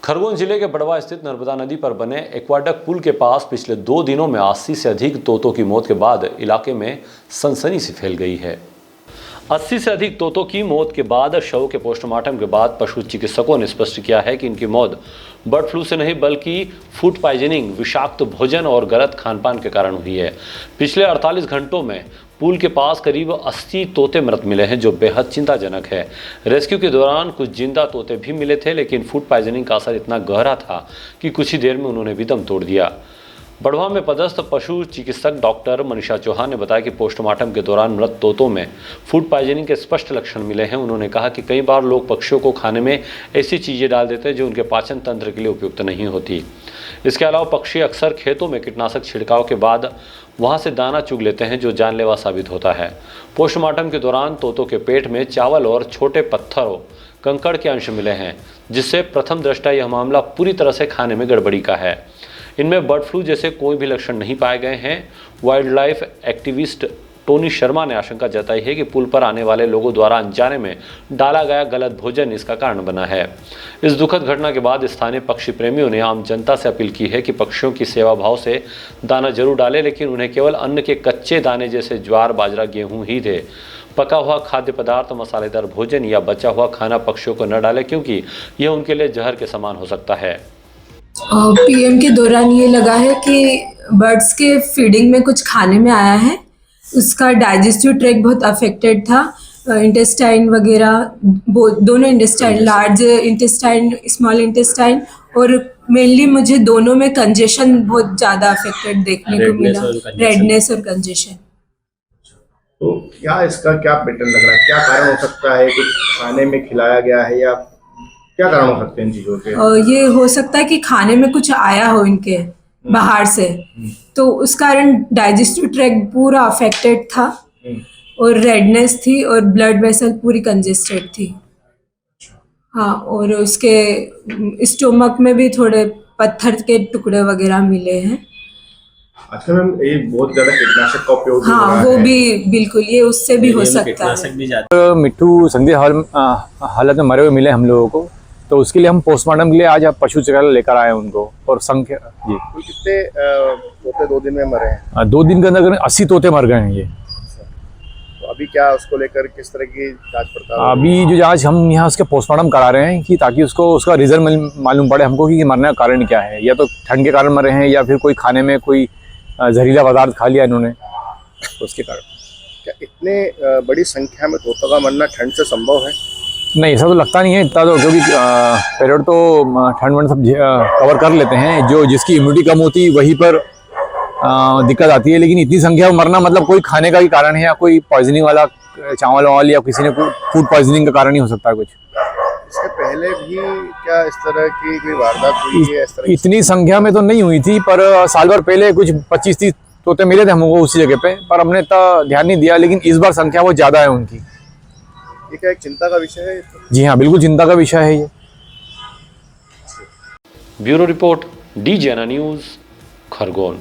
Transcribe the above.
खरगोन जिले के बड़वा स्थित नर्मदा नदी पर बने एक्वाडक्ट पुल के पास पिछले 2 दिनों में 80 से अधिक तोतों की मौत के बाद इलाके में सनसनी सी फैल गई है। 80 से अधिक तोतों की मौत के बाद शव के पोस्टमार्टम के बाद पशु चिकित्सकों ने स्पष्ट किया है कि इनकी मौत बर्ड फ्लू से नहीं बल्कि फूड पॉइजनिंग, विषाक्त भोजन और गलत खानपान के कारण हुई है। पिछले 48 घंटों में पुल के पास करीब 80 तोते मृत मिले हैं, जो बेहद चिंताजनक है। रेस्क्यू के दौरान कुछ जिंदा तोते भी मिले थे, लेकिन फूड पॉइजनिंग का असर इतना गहरा था कि कुछ ही देर में उन्होंने भी दम तोड़ दिया। बड़वा में पदस्थ पशु चिकित्सक डॉक्टर मनीषा चौहान ने बताया कि पोस्टमार्टम के दौरान मृत तोतों में फूड पॉइजनिंग के स्पष्ट लक्षण मिले हैं। उन्होंने कहा कि कई बार लोग पक्षियों को खाने में ऐसी चीज़ें डाल देते हैं जो उनके पाचन तंत्र के लिए उपयुक्त नहीं होती। इसके अलावा पक्षी अक्सर खेतों में कीटनाशक छिड़काव के बाद वहां से दाना चुग लेते हैं, जो जानलेवा साबित होता है। पोस्टमार्टम के दौरान तोतों के पेट में चावल और छोटे पत्थरों, कंकड़ के अंश मिले हैं, जिससे प्रथम दृष्टया यह मामला पूरी तरह से खाने में गड़बड़ी का है। इनमें बर्ड फ्लू जैसे कोई भी लक्षण नहीं पाए गए हैं। Wild life activist Tony Sharma ने आशंका जताई है कि पुल पर आने वाले लोगों द्वारा अनजाने में डाला गया गलत भोजन इसका कारण बना है। इस दुखद घटना के बाद स्थानीय पक्षी प्रेमियों ने आम जनता से अपील की है कि पक्षियों की सेवा भाव से दाना जरूर डालें, लेकिन उन्हें केवल अन्न के कच्चे दाने जैसे ज्वार, बाजरा, गेहूं ही दे। पका हुआ खाद्य पदार्थ, मसालेदार भोजन या बचा हुआ खाना पक्षियों को न डालें, क्योंकि यह उनके लिए जहर के समान हो सकता है। पीएम के दौरान ये लगा है कि बर्ड्स के फीडिंग में कुछ खाने में आया है, उसका डाइजेस्टिव ट्रैक्ट बहुत अफेक्टेड था। इंटेस्टाइन वगैरह दोनों intestine, large intestine, small intestine, और मेनली मुझे दोनों में कंजेशन बहुत ज़्यादा अफेक्टेड देखने को मिला, रेडनेस और कंजेशन। तो क्या इसका क्या पैटर्न लग रहा है, क्या कारण हो सकता है? कुछ खाने में खिलाया गया है या क्या कारण हो सकते हैं इन चीज़ों के? ये हो सकता है कि खाने में कुछ आया हो इनके बाहर से, तो उस कारण डाइजेस्टिव ट्रैक्ट पूरा अफेक्टेड था और रेडनेस थी और ब्लड वेसल पूरी कंजेस्टेड थी। हाँ, और उसके स्टोमक में भी थोड़े पत्थर के टुकड़े वगैरह मिले हैं। आजकल मैम ये बहुत ज्यादा कीटनाशक का उपयोग हो रहा हाँ, है। वो भी बिल्कुल, ये उससे भी हो सकता है। मिट्टू संदिग्ध हालत में मरे हुए मिले हम लोगों को, तो उसके लिए हम पोस्टमार्टम के लिए आज पशु चिकित्सालय लेकर आए उनको। और संख्या जी, कितने तोते 2 दिन में मरे हैं? 2 दिन के अंदर 80 तोते मर गए हैं ये। तो अभी क्या उसको लेकर किस तरह की जांच पड़ताल? अभी जो जांच हम यहाँ उसके पोस्टमार्टम करा रहे हैं कि ताकि उसको उसका रिजल्ट मालूम पड़े हमको कि मरने का कारण क्या है, या तो ठंड के कारण मरे हैं या फिर कोई खाने में कोई जहरीला पदार्थ खा लिया इन्होंने, तो उसके कारण। क्या इतने बड़ी संख्या में तोतों का मरना ठंड से संभव है? नहीं, ऐसा तो लगता नहीं है इतना, तो क्योंकि पेरियड तो ठंड वंड सब कवर कर लेते हैं। जो जिसकी इम्यूनिटी कम होती है वहीं पर दिक्कत आती है, लेकिन इतनी संख्या में मरना मतलब कोई खाने का ही कारण है या कोई पॉइजनिंग वाला चावल वावल या किसी ने फूड पॉइजनिंग का कारण ही हो सकता है कुछ। इसके पहले भी क्या इस तरह की कोई वारदात हुई है? इस तरह इतनी संख्या में तो नहीं हुई थी, पर साल भर पहले कुछ 25-30 तोते मिले थे हमको उसी जगह पे, पर हमने इतना ध्यान नहीं दिया। लेकिन इस बार संख्या बहुत ज़्यादा है उनकी। ये क्या एक चिंता का विषय है? जी हाँ, बिल्कुल चिंता का विषय है ये। Bureau report, DJNA news, Khargone.